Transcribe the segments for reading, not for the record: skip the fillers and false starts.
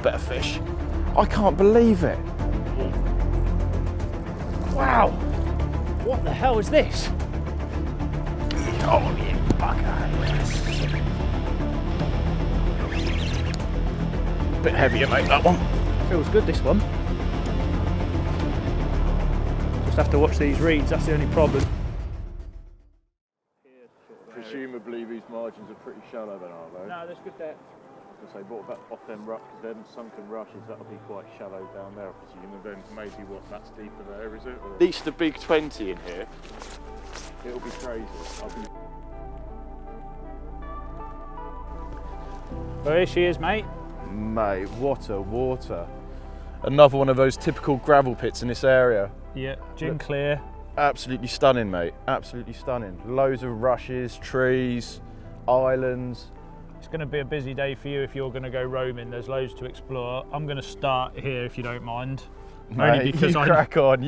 better fish. I can't believe it. Wow, what the hell is this? Oh, you fucker. Bit heavier, mate, that one. Feels good, this one. Just have to watch these reeds, that's the only problem. Presumably these margins are pretty shallow then, are they? No, there's good depth. I was going to say, what about off them ruts? Because them sunken rushes, that'll be quite shallow down there, I presume. And then maybe that's deeper there, is it? Or At least the big 20 in here. it'll be crazy. Well, here she is, mate. Mate, what a water. Another one of those typical gravel pits in this area. Yeah, gin clear. Absolutely stunning, mate. Absolutely stunning. Loads of rushes, trees, islands. It's going to be a busy day for you if you're going to go roaming. There's loads to explore. I'm going to start here if you don't mind. Mate, only because you crack on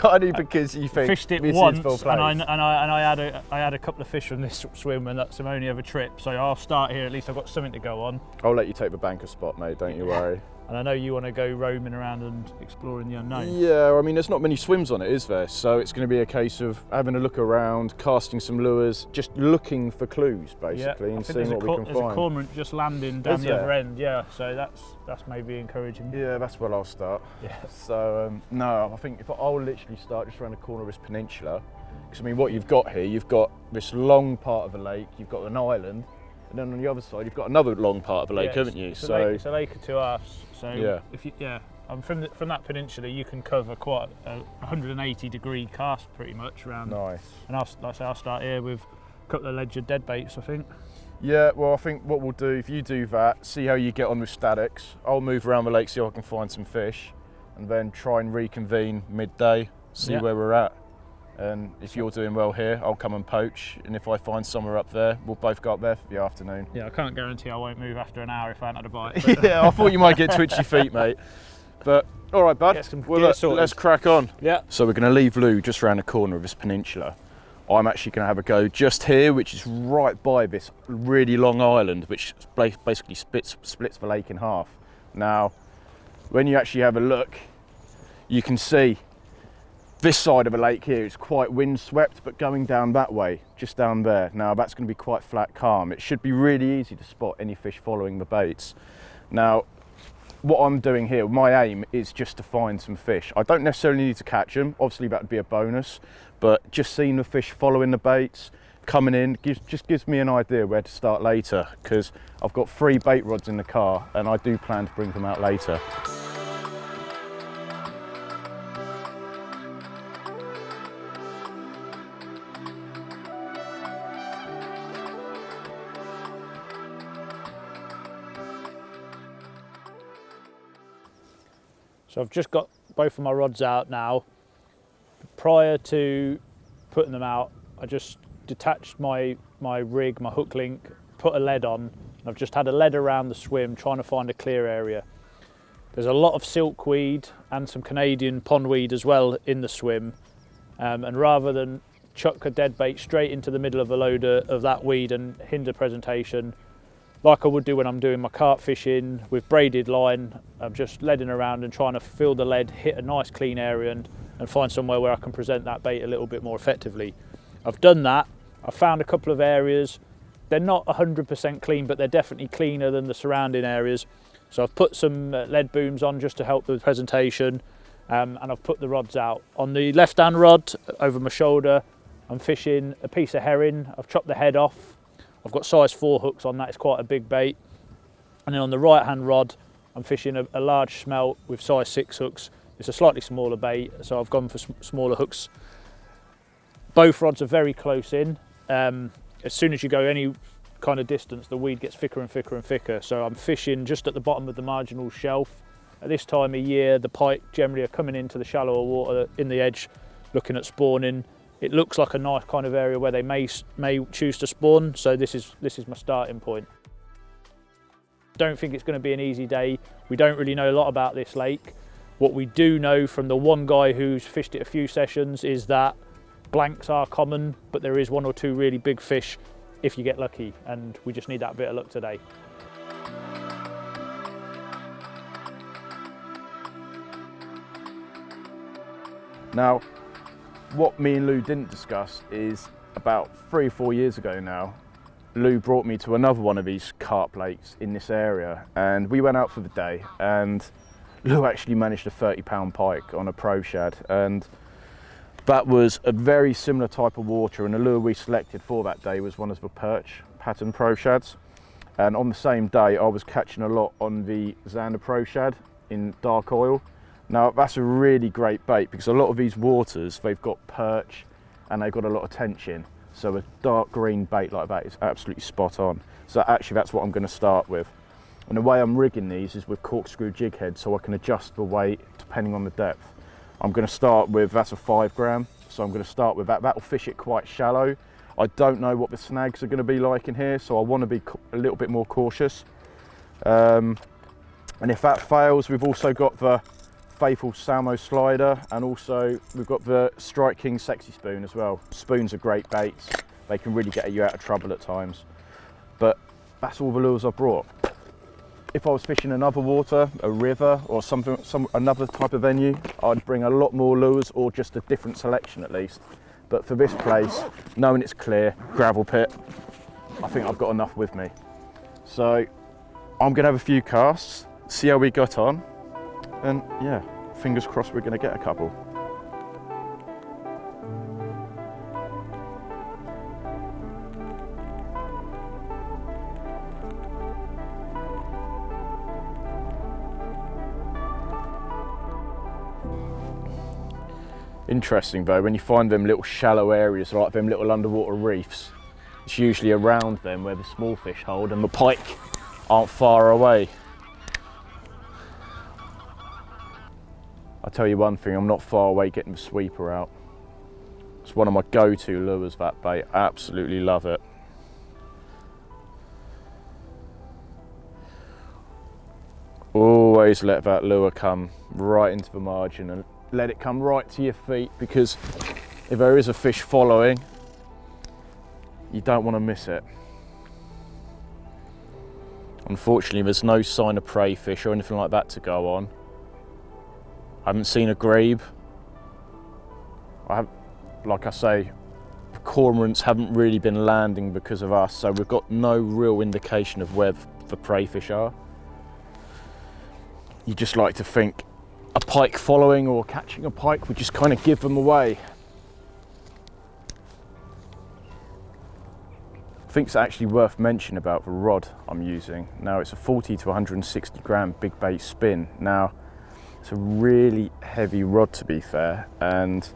only because you think fished it this once, is full place. and I had a couple of fish from this swim, and that's my only other trip. So I'll start here. At least I've got something to go on. I'll let you take the banker spot, mate. Don't you worry. And I know you want to go roaming around and exploring the unknown. Yeah, I mean, there's not many swims on it, is there? So it's going to be a case of having a look around, casting some lures, just looking for clues, basically, and seeing what we can There's a find. cormorant just landing down the other end, yeah. So that's maybe encouraging. Yeah, that's where I'll start. Yeah. So no, I think I'll literally start just around the corner of this peninsula, because I mean, what you've got here, you've got this long part of a lake, you've got an island, and then on the other side, you've got another long part of a lake, haven't you? It's a lake to us. So yeah. If you, I'm from that peninsula, you can cover quite a 180-degree cast pretty much around. Nice. And I'll start here with a couple of ledger dead baits, I think. Yeah, well, I think what we'll do, if you do that, see how you get on with statics. I'll move around the lake, see if I can find some fish, and then try and reconvene midday, see where we're at. And if you're doing well here, I'll come and poach, and if I find somewhere up there, we'll both go up there for the afternoon. Yeah, I can't guarantee I won't move after an hour if I haven't had a bite. Yeah, I thought you might get twitchy feet, mate. But all right, bud. Let's crack on. Yeah. So we're going to leave Lou just around the corner of this peninsula. I'm actually going to have a go just here, which is right by this really long island, which basically splits the lake in half. Now, when you actually have a look, you can see this side of the lake here is quite windswept, but going down that way, just down there, now that's going to be quite flat calm. It should be really easy to spot any fish following the baits. Now, what I'm doing here, my aim is just to find some fish. I don't necessarily need to catch them, obviously that would be a bonus, but just seeing the fish following the baits, coming in, just gives me an idea where to start later, because I've got 3 bait rods in the car and I do plan to bring them out later. So I've just got both of my rods out now. Prior to putting them out, I just detached my rig, my hook link, put a lead on, and I've just had a lead around the swim trying to find a clear area. There's a lot of silkweed and some Canadian pondweed as well in the swim, and rather than chuck a dead bait straight into the middle of a load of that weed and hinder presentation, like I would do when I'm doing my carp fishing with braided line, I'm just leading around and trying to feel the lead, hit a nice clean area and find somewhere where I can present that bait a little bit more effectively. I've done that. I've found a couple of areas. They're not 100% clean, but they're definitely cleaner than the surrounding areas. So I've put some lead booms on just to help with the presentation, and I've put the rods out. On the left-hand rod, over my shoulder, I'm fishing a piece of herring. I've chopped the head off. I've got size 4 hooks on that, it's quite a big bait. And then on the right hand rod, I'm fishing a large smelt with size 6 hooks. It's a slightly smaller bait, so I've gone for smaller hooks. Both rods are very close in. As soon as you go any kind of distance, the weed gets thicker and thicker and thicker. So I'm fishing just at the bottom of the marginal shelf. At this time of year, the pike generally are coming into the shallower water in the edge, looking at spawning. It looks like a nice kind of area where they may choose to spawn, so this is my starting point. Don't think it's going to be an easy day. We don't really know a lot about this lake. What we do know from the one guy who's fished it a few sessions is that blanks are common, but there is 1 or 2 really big fish if you get lucky, and we just need that bit of luck today. Now, what me and Lou didn't discuss is about 3 or 4 years ago now, Lou brought me to another one of these carp lakes in this area, and we went out for the day, and Lou actually managed a 30-pound pike on a pro shad, and that was a very similar type of water, and the lure we selected for that day was one of the perch pattern pro shads. And on the same day I was catching a lot on the zander pro shad in dark oil. Now that's a really great bait because a lot of these waters, they've got perch and they've got a lot of tension, so a dark green bait like that is absolutely spot on. So actually that's what I'm going to start with, and the way I'm rigging these is with corkscrew jig head, so I can adjust the weight depending on the depth. I'm going to start with, that's a 5 gram, so I'm going to start with that. That'll fish it quite shallow. I don't know what the snags are going to be like in here, so I want to be a little bit more cautious. And if that fails, we've also got the faithful Salmo slider, and also we've got the Strike King sexy spoon as well. Spoons are great baits. They can really get you out of trouble at times. But that's all the lures I've brought. If I was fishing another water, a river or another type of venue, I'd bring a lot more lures or just a different selection at least. But for this place, knowing it's clear, gravel pit, I think I've got enough with me. So I'm gonna have a few casts, see how we got on, and yeah, fingers crossed we're gonna get a couple. Interesting though, when you find them little shallow areas like them little underwater reefs, it's usually around them where the small fish hold and the pike aren't far away. I'll tell you one thing, I'm not far away getting the sweeper out. It's one of my go-to lures, that bait. I absolutely love it. Always let that lure come right into the margin and let it come right to your feet, because if there is a fish following, you don't want to miss it. Unfortunately, there's no sign of prey fish or anything like that to go on. I haven't seen a grebe. Like I say, the cormorants haven't really been landing because of us, so we've got no real indication of where the prey fish are. You just like to think a pike following or catching a pike would just kind of give them away. I think it's actually worth mentioning about the rod I'm using. Now it's a 40 to 160 gram big bait spin. Now it's a really heavy rod to be fair, and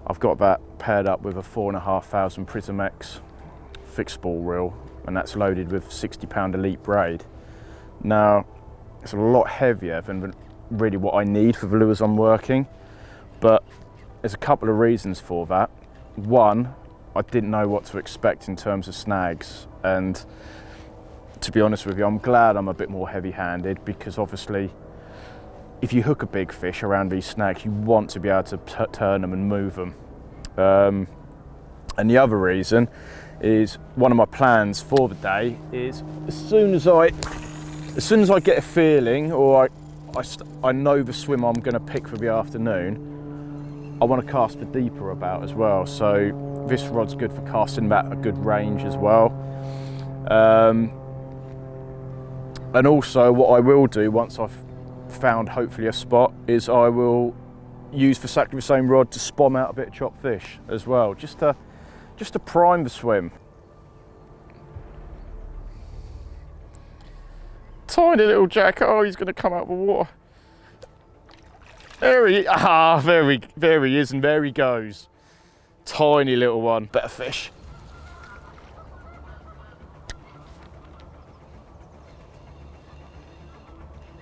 I've got that paired up with a 4,500 Prism X fixed ball reel, and that's loaded with 60-pound elite braid. Now it's a lot heavier than really what I need for the lures I'm working, but there's a couple of reasons for that. One, I didn't know what to expect in terms of snags, and to be honest with you, I'm glad I'm a bit more heavy-handed, because obviously if you hook a big fish around these snags, you want to be able to turn them and move them. And the other reason is, one of my plans for the day is as soon as I get a feeling, or I know the swim I'm going to pick for the afternoon, I want to cast a deeper about as well. So this rod's good for casting that a good range as well. And also what I will do once I've found hopefully a spot is I will use exactly the same rod to spom out a bit of chopped fish as well, just to prime the swim. Tiny little jack. Oh, he's going to come out of the water. There he is, and there he goes. Tiny little one. Better fish.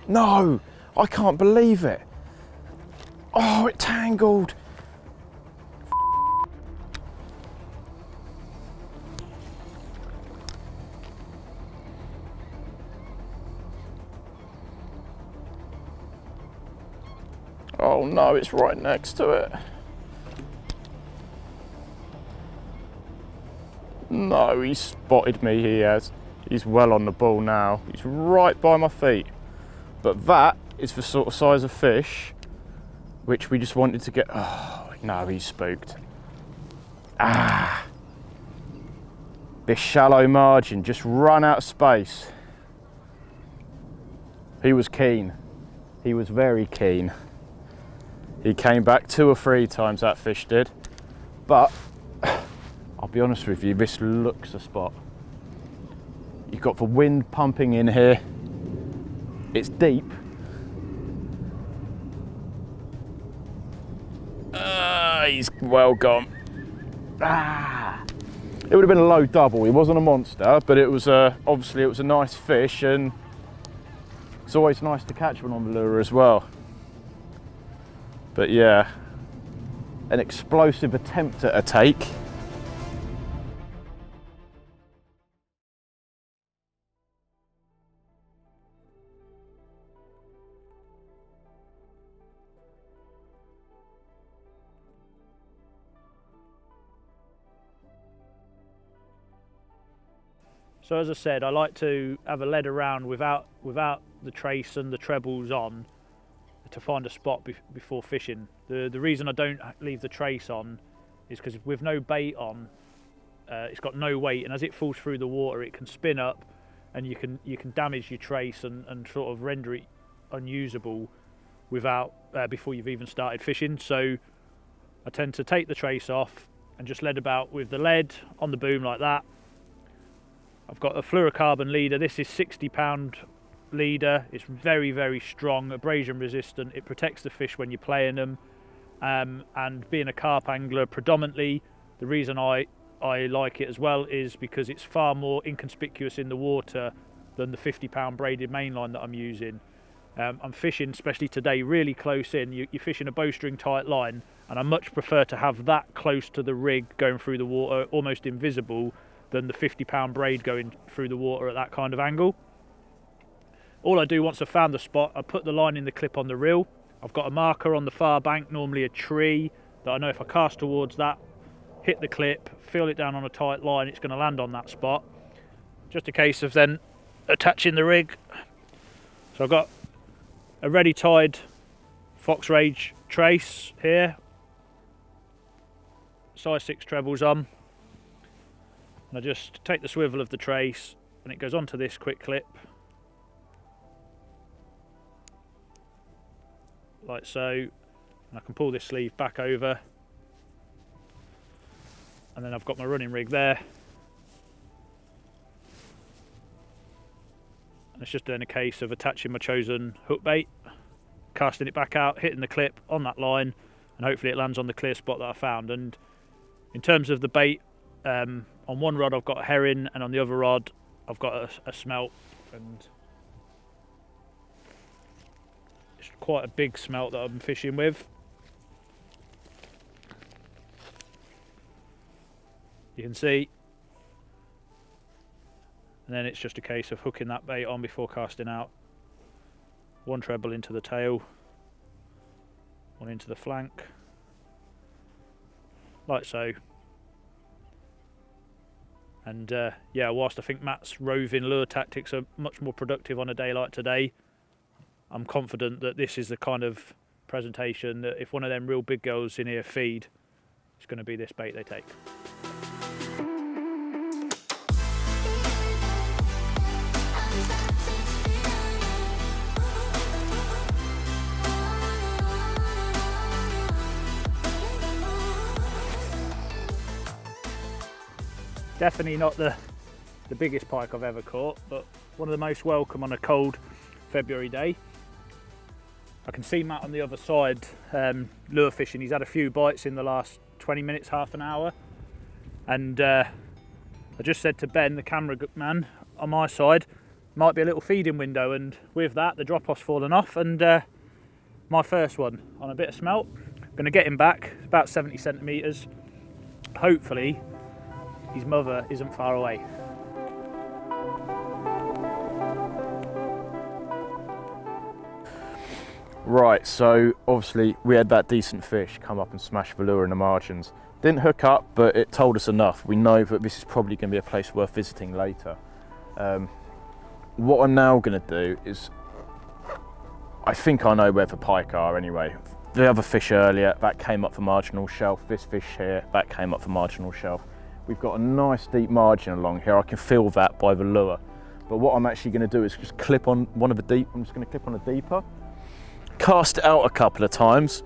No, I can't believe it. Oh, it tangled. Oh no, it's right next to it. No, he spotted me, he has. He's well on the ball now. He's right by my feet. But that is the sort of size of fish which we just wanted to get. Oh no, he's spooked. This shallow margin just run out of space. He was keen. He was very keen. He came back 2 or 3 times, that fish did. But I'll be honest with you, this looks a spot. You've got the wind pumping in here. It's deep. He's well gone. It would have been a low double. He wasn't a monster, but it was obviously it was a nice fish, and it's always nice to catch one on the lure as well. But yeah, an explosive attempt at a take. So as I said, I like to have a lead around without the trace and the trebles on to find a spot before fishing. The reason I don't leave the trace on is because with no bait on, it's got no weight, and as it falls through the water it can spin up and you can damage your trace and sort of render it unusable without before you've even started fishing. So I tend to take the trace off and just lead about with the lead on the boom like that. I've got a fluorocarbon leader. This is 60-pound leader. It's very, very strong, abrasion resistant. It protects the fish when you're playing them. And being a carp angler predominantly, the reason I like it as well is because it's far more inconspicuous in the water than the 50-pound braided mainline that I'm using. I'm fishing, especially today, really close in. You're fishing a bowstring tight line, and I much prefer to have that close to the rig going through the water, almost invisible, than the 50-pound braid going through the water at that kind of angle. All I do once I've found the spot, I put the line in the clip on the reel. I've got a marker on the far bank, normally a tree, that I know if I cast towards that, hit the clip, feel it down on a tight line, it's going to land on that spot. Just a case of then attaching the rig. So I've got a ready tied Fox Rage trace here, size 6 trebles on. And I just take the swivel of the trace and it goes onto this quick clip, like so, and I can pull this sleeve back over, and then I've got my running rig there, and it's just then a case of attaching my chosen hook bait, casting it back out, hitting the clip on that line, and hopefully it lands on the clear spot that I found. And in terms of the bait, on one rod I've got a herring, and on the other rod I've got a smelt, and it's quite a big smelt that I'm fishing with. You can see, and then it's just a case of hooking that bait on before casting out. One treble into the tail, one into the flank, like so. And yeah, whilst I think Matt's roving lure tactics are much more productive on a day like today, I'm confident that this is the kind of presentation that if one of them real big girls in here feed, it's going to be this bait they take. Definitely not the biggest pike I've ever caught, but one of the most welcome on a cold February day. I can see Matt on the other side lure fishing. He's had a few bites in the last 20 minutes, half an hour. And I just said to Ben, the camera man on my side, might be a little feeding window, and with that the drop-off's fallen off, and my first one on a bit of smelt. I'm going to get him back, about 70 centimetres. Hopefully his mother isn't far away. Right, so obviously we had that decent fish come up and smash the lure in the margins. Didn't hook up, but it told us enough. We know that this is probably going to be a place worth visiting later. What I'm now going to do is, I think I know where the pike are anyway. the other fish earlier, that came up for marginal shelf. This fish here, that came up for marginal shelf. We've got a nice deep margin along here. I can feel that by the lure. But what I'm actually going to do is just clip on one of the deep. I'm just going to clip on a deeper, cast it out a couple of times,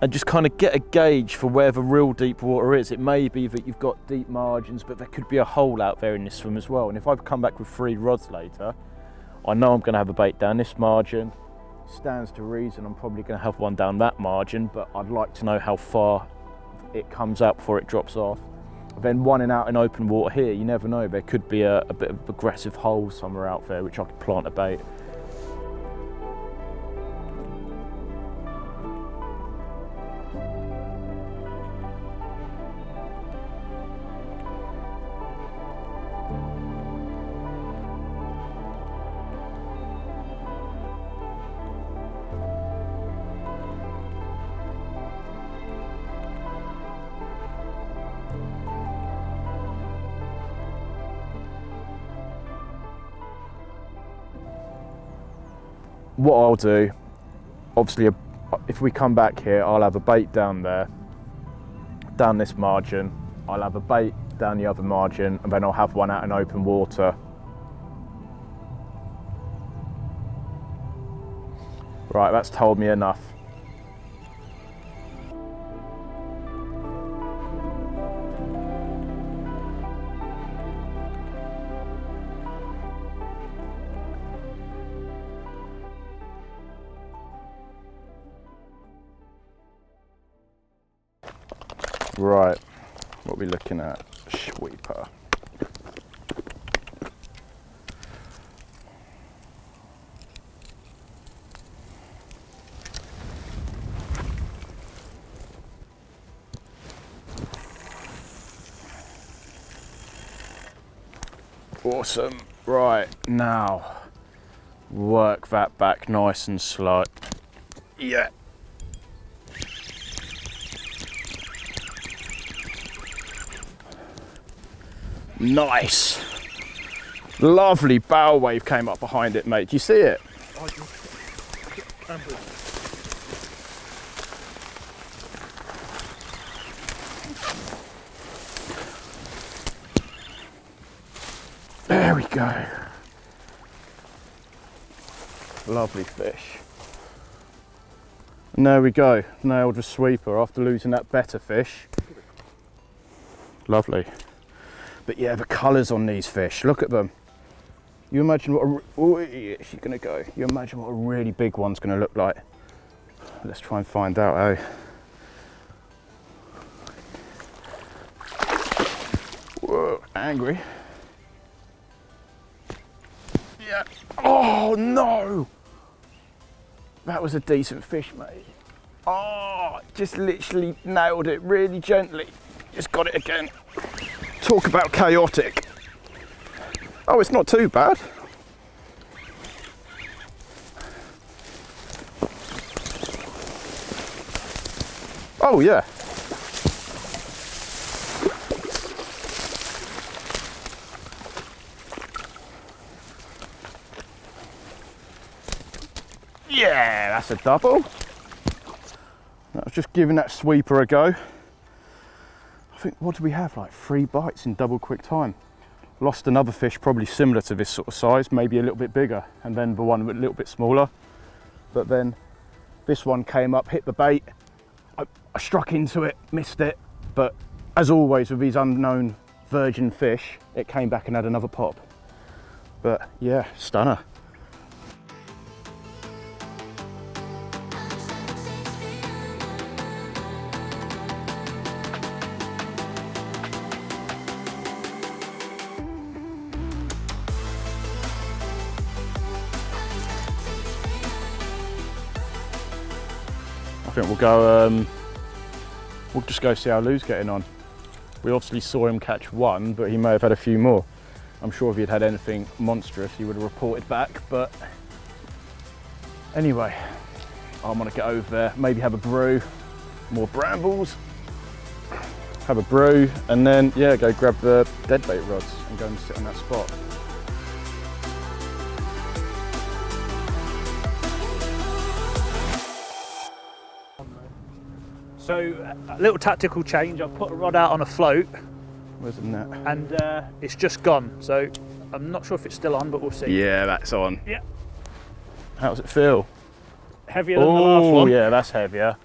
and just kind of get a gauge for where the real deep water is. It may be that you've got deep margins, but there could be a hole out there in this swim as well. And if I come back with 3 rods later, I know I'm going to have a bait down this margin. Stands to reason I'm probably going to have one down that margin, but I'd like to know how far it comes out before it drops off. Then one out in open water here, you never know, there could be a bit of aggressive hole somewhere out there which I could plant a bait. What I'll do, obviously, if we come back here, I'll have a bait down there, down this margin. I'll have a bait down the other margin, and then I'll have one out in open water. Right, that's told me enough. Right, what are we looking at? Sweeper. Awesome. Right, now work that back nice and slow. Yeah. Nice. Lovely bow wave came up behind it, mate. Do you see it? There we go. Lovely fish. And there we go. Nailed a sweeper after losing that better fish. Lovely. But yeah, the colours on these fish, look at them. You imagine what she's gonna go. You imagine what a really big one's gonna look like. Let's try and find out, eh? Whoa, angry. Yeah. Oh no! That was a decent fish, mate. Oh, just literally nailed it really gently. Just got it again. Talk about chaotic. Oh, it's not too bad. Oh yeah. Yeah, that's a double. I was just giving that sweeper a go. I think, what do we have, like 3 bites in double quick time. Lost another fish probably similar to this sort of size, maybe a little bit bigger, and then the one a little bit smaller. But then this one came up, hit the bait. I struck into it, missed it, but as always with these unknown virgin fish, it came back and had another pop. But yeah, stunner. I think we'll go, we'll just go see how Lou's getting on. We obviously saw him catch one, but he may have had a few more. I'm sure if he'd had anything monstrous, he would have reported back, but anyway, I'm gonna get over there, maybe have a brew, more brambles, have a brew, and then, yeah, go grab the deadbait rods and go and sit on that spot. So a little tactical change. I've put a rod out on a float. Where's the net? And it's just gone. So I'm not sure if it's still on, but we'll see. Yeah, that's on. Yeah. How does it feel? Heavier than the last one. Oh, yeah, that's heavier.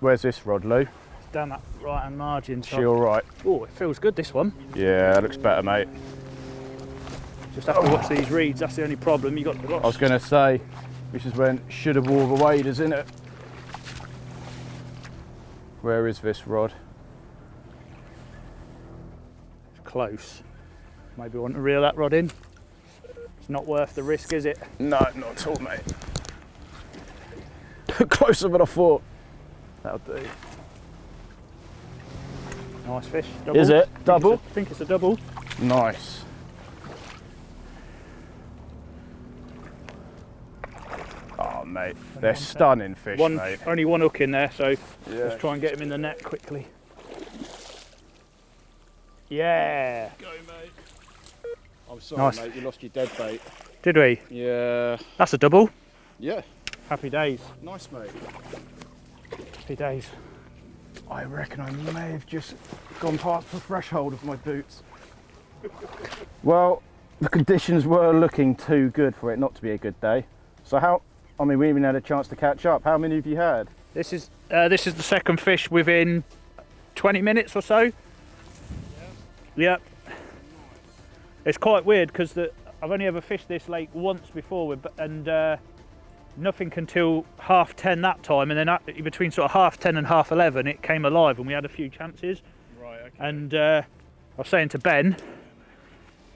Where's this rod, Lou? It's down that right hand margin. Is she all right? Oh, it feels good, this one. Yeah, it looks better, mate. Just have to watch these reeds. That's the only problem. You got the I was going to say, this is when should have wore the waders, isn't it? Where is this rod? It's close. Maybe want to reel that rod in. It's not worth the risk, is it? No, not at all, mate. Closer than I thought. That'll do. Nice fish. Double. Is it? Double? I think it's a double. Nice. Oh, mate, they're stunning fish, mate. Only one hook in there, so Yeah. let's try and get him in the net quickly. Yeah. Go, mate. I'm sorry, Nice. mate. You lost your dead bait. Did we? Yeah. That's a double. Yeah. Happy days. Nice, mate. Happy days. I reckon I may have just gone past the threshold of my boots. Well, the conditions were looking too good for it not to be a good day. So we even had a chance to catch up. How many have you had? This is the second fish within 20 minutes or so. Yep. It's quite weird because I've only ever fished this lake once before, and nothing until 10:30 that time, and then between sort of 10:30 and 11:30 it came alive, and we had a few chances. Right. Okay. And I was saying to Ben,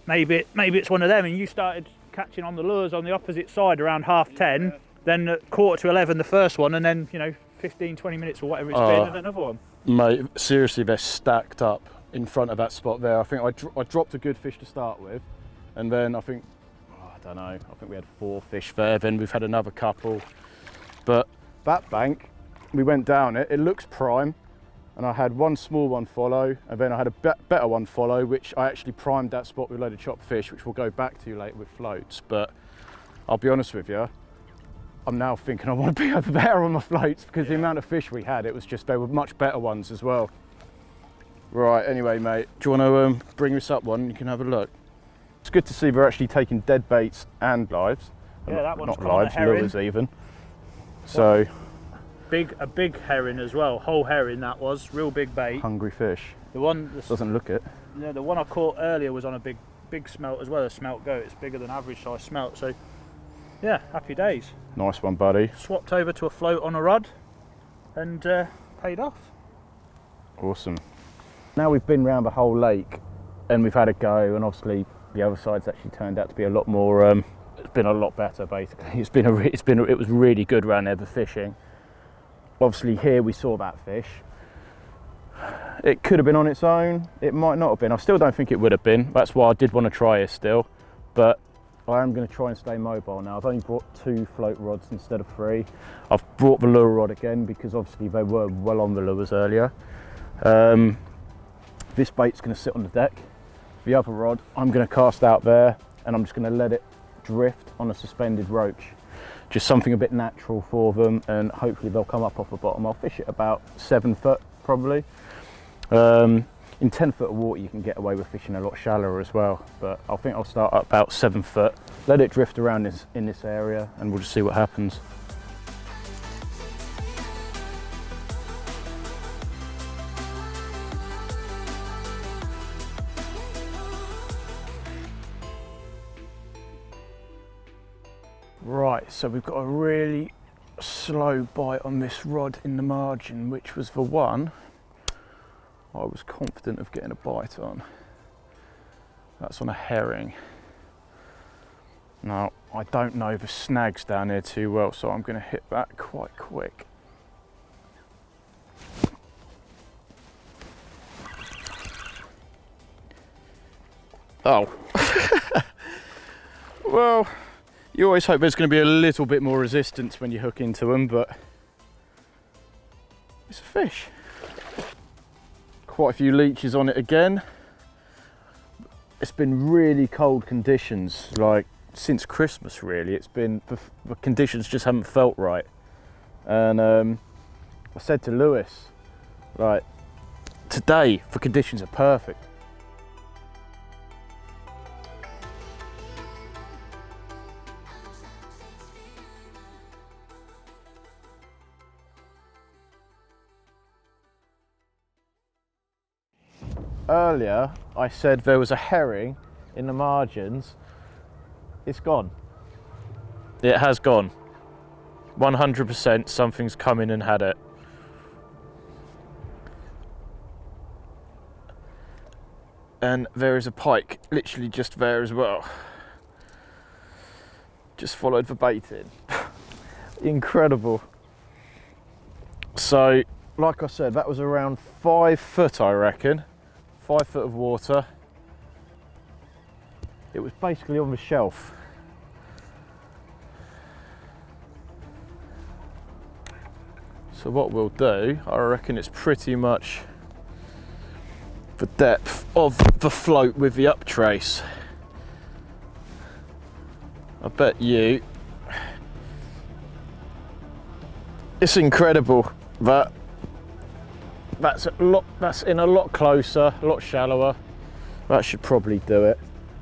maybe it's one of them, and you started catching on the lures on the opposite side around 10:30. Yeah. Then at 11:15 the first one, and then 15-20 minutes or whatever it's been, and another one. Mate, seriously, they're stacked up in front of that spot there. I think I dropped a good fish to start with, and then I think, I don't know, I think we had 4 fish there, then we've had another couple. But that bank, we went down it, it looks prime, and I had one small one follow, and then I had a better one follow, which I actually primed that spot with a load of chopped fish, which we'll go back to later with floats. But I'll be honest with you, I'm now thinking I want to be over there on my floats, because the amount of fish we had, it was just, they were much better ones as well. Right, anyway, mate, do you want to bring this up one? You can have a look. It's good to see we're actually taking dead baits and lives. Yeah, that one's not caught on a lives, herring. lures even. So A big herring as well, whole herring that was, real big bait. hungry fish. The one Doesn't look it. Yeah, the one I caught earlier was on a big smelt as well, a smelt goat. It's bigger than average size smelt, so yeah, happy days. Nice one, buddy. Swapped over to a float on a rod and paid off. Awesome. Now we've been round the whole lake and we've had a go, and obviously the other side's actually turned out to be a lot more. It's been a lot better, basically. It was really good round there, the fishing. Obviously here we saw that fish. It could have been on its own. It might not have been. I still don't think it would have been. That's why I did want to try it still. But I am going to try and stay mobile now. I've only brought 2 float rods instead of 3. I've brought the lure rod again because obviously they were well on the lures earlier. This bait's going to sit on the deck. The other rod I'm going to cast out there, and I'm just going to let it drift on a suspended roach. Just something a bit natural for them, and hopefully they'll come up off the bottom. I'll fish it about 7 foot probably. In 10 foot of water you can get away with fishing a lot shallower as well, but I think I'll start at about 7 foot, let it drift around in this area, and we'll just see what happens. Right, so we've got a really slow bite on this rod in the margin, which was the one I was confident of getting a bite on. That's on a herring. Now, I don't know the snags down there too well, so I'm going to hit that quite quick. Oh. Well, you always hope there's going to be a little bit more resistance when you hook into them, but it's a fish. Quite a few leeches on it again. It's been really cold conditions, like since Christmas really. It's been, the conditions just haven't felt right. And I said to Lewis, like, today the conditions are perfect. Earlier I said there was a herring in the margins. It's gone. It has gone. 100% something's come in and had it. And there is a pike literally just there as well. Just followed the bait in. Incredible. So, like I said, that was around 5 foot, I reckon. 5 foot of water. It was basically on the shelf. So what we'll do, I reckon it's pretty much the depth of the float with the up trace. I bet you it's incredible that that's in a lot closer, a lot shallower. That should probably do it.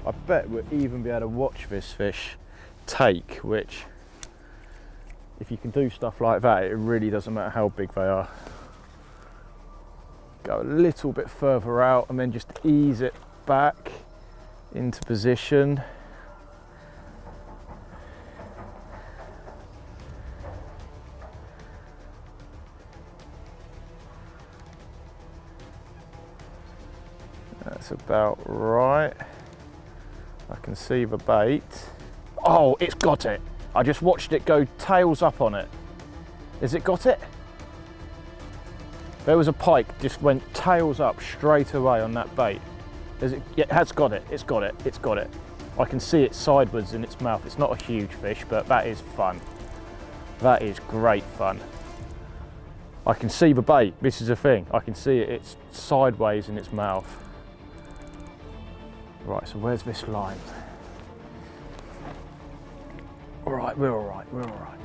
I bet we'll even be able to watch this fish take, which, if you can do stuff like that, it really doesn't matter how big they are. Go a little bit further out and then just ease it back into position. That's about right. I can see the bait. Oh, it's got it. I just watched it go tails up on it. Has it got it? There was a pike, just went tails up straight away on that bait. It has got it, it's got it, it's got it. I can see it sideways in its mouth. It's not a huge fish, but that is fun. That is great fun. I can see the bait, this is the thing. I can see it, it's sideways in its mouth. Right, so where's this line? All right, we're all right, we're all right.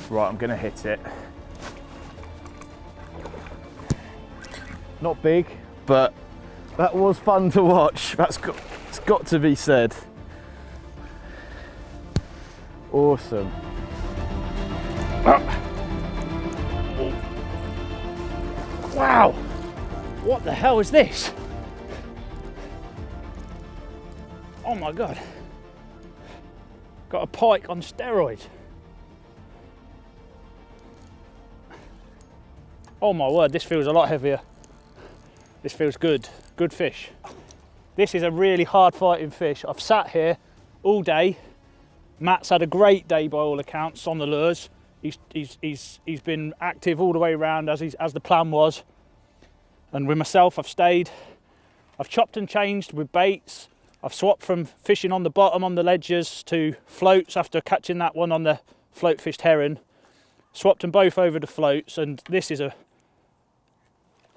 Right, I'm gonna hit it. Not big, but that was fun to watch. It's got to be said. Awesome. Wow, what the hell is this? Oh my God. Got a pike on steroids. Oh my word, this feels a lot heavier. This feels good, good fish. This is a really hard fighting fish. I've sat here all day. Matt's had a great day by all accounts on the lures. He's been active all the way around as the plan was. And with myself, I've stayed. I've chopped and changed with baits. I've swapped from fishing on the bottom on the ledges to floats after catching that one on the float fished herring. Swapped them both over to floats, and this is I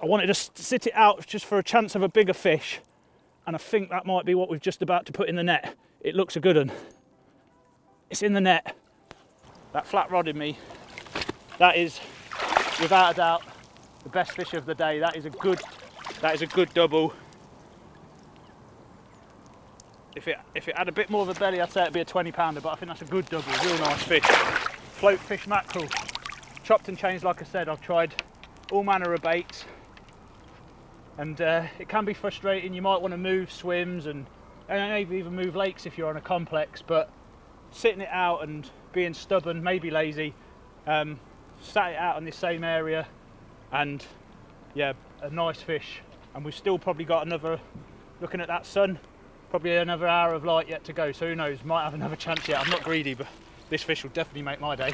wanted to sit it out just for a chance of a bigger fish, and I think that might be what we're just about to put in the net. It looks a good one. It's in the net. That flat rod in me, that is without a doubt the best fish of the day. That is a good double. If it had a bit more of a belly, I'd say it'd be a 20-pounder, but I think that's a good double, real nice fish. Float fish mackerel. Chopped and changed, like I said. I've tried all manner of baits, and it can be frustrating. You might want to move swims and maybe even move lakes if you're on a complex, but sitting it out and being stubborn, maybe lazy, sat it out on this same area, and yeah, a nice fish. And we've still probably got another, looking at that sun, probably another hour of light yet to go, so who knows, might have another chance yet. I'm not greedy, but this fish will definitely make my day.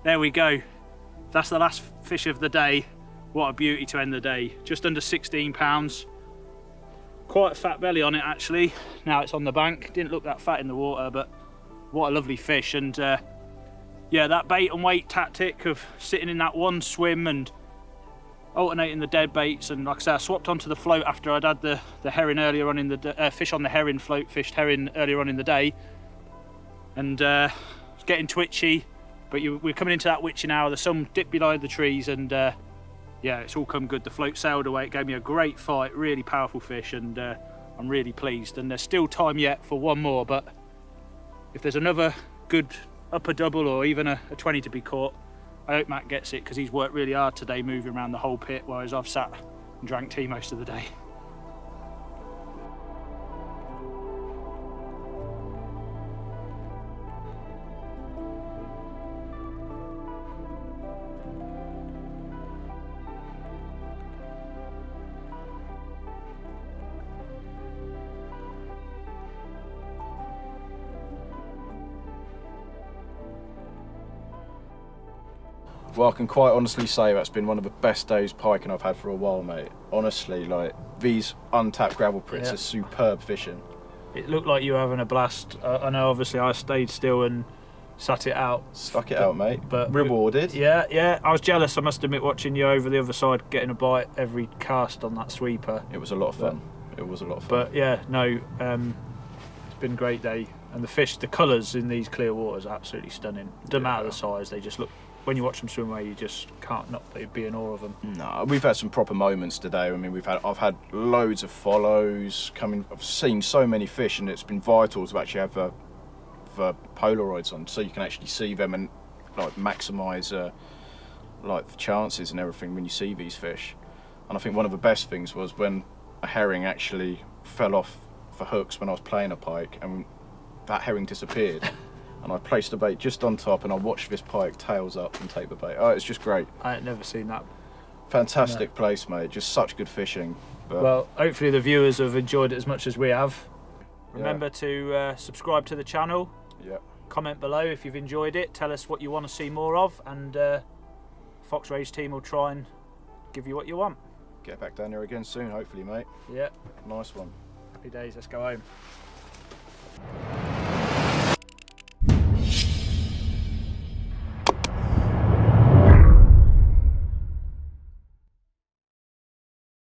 There we go. That's the last fish of the day. What a beauty to end the day. Just under 16 pounds. Quite a fat belly on it actually. Now it's on the bank. Didn't look that fat in the water, but what a lovely fish. And yeah, that bait and wait tactic of sitting in that one swim and alternating the dead baits, and like I say, I swapped onto the float after I'd had the herring earlier on in the fish on the herring float, fished herring earlier on in the day, and it's getting twitchy, but we're coming into that witching hour. The sun dipped below the trees, and yeah, it's all come good. The float sailed away. It gave me a great fight, really powerful fish, and I'm really pleased. And there's still time yet for one more, but if there's another good upper double or even a 20 to be caught, I hope Matt gets it, because he's worked really hard today moving around the whole pit, whereas I've sat and drank tea most of the day. Well, I can quite honestly say that's been one of the best days piking I've had for a while, mate. Honestly, like, these untapped gravel pits are superb fishing. It looked like you were having a blast. I know, obviously, I stayed still and sat it out. Stuck it out, mate. But rewarded. Yeah. I was jealous, I must admit, watching you over the other side getting a bite every cast on that sweeper. It was a lot of fun. It was a lot of fun. But yeah, no, it's been a great day. And the fish, the colours in these clear waters are absolutely stunning. Doesn't matter the size, they just look, when you watch them swim away, you just can't not be in awe of them. No, we've had some proper moments today. I mean, I've had loads of follows coming. I've seen so many fish, and it's been vital to actually have the Polaroids on, so you can actually see them and like maximise like the chances and everything when you see these fish. And I think one of the best things was when a herring actually fell off the hooks when I was playing a pike, and that herring disappeared. And I placed the bait just on top, and I watched this pike tails up and take the bait. Oh, it's just great. I had never seen that. Fantastic place, mate. Just such good fishing. But well, hopefully the viewers have enjoyed it as much as we have. Remember to subscribe to the channel. Yeah. Comment below if you've enjoyed it. Tell us what you want to see more of, and Fox Rage team will try and give you what you want. Get back down there again soon, hopefully, mate. Yeah. Nice one. Happy days. Let's go home.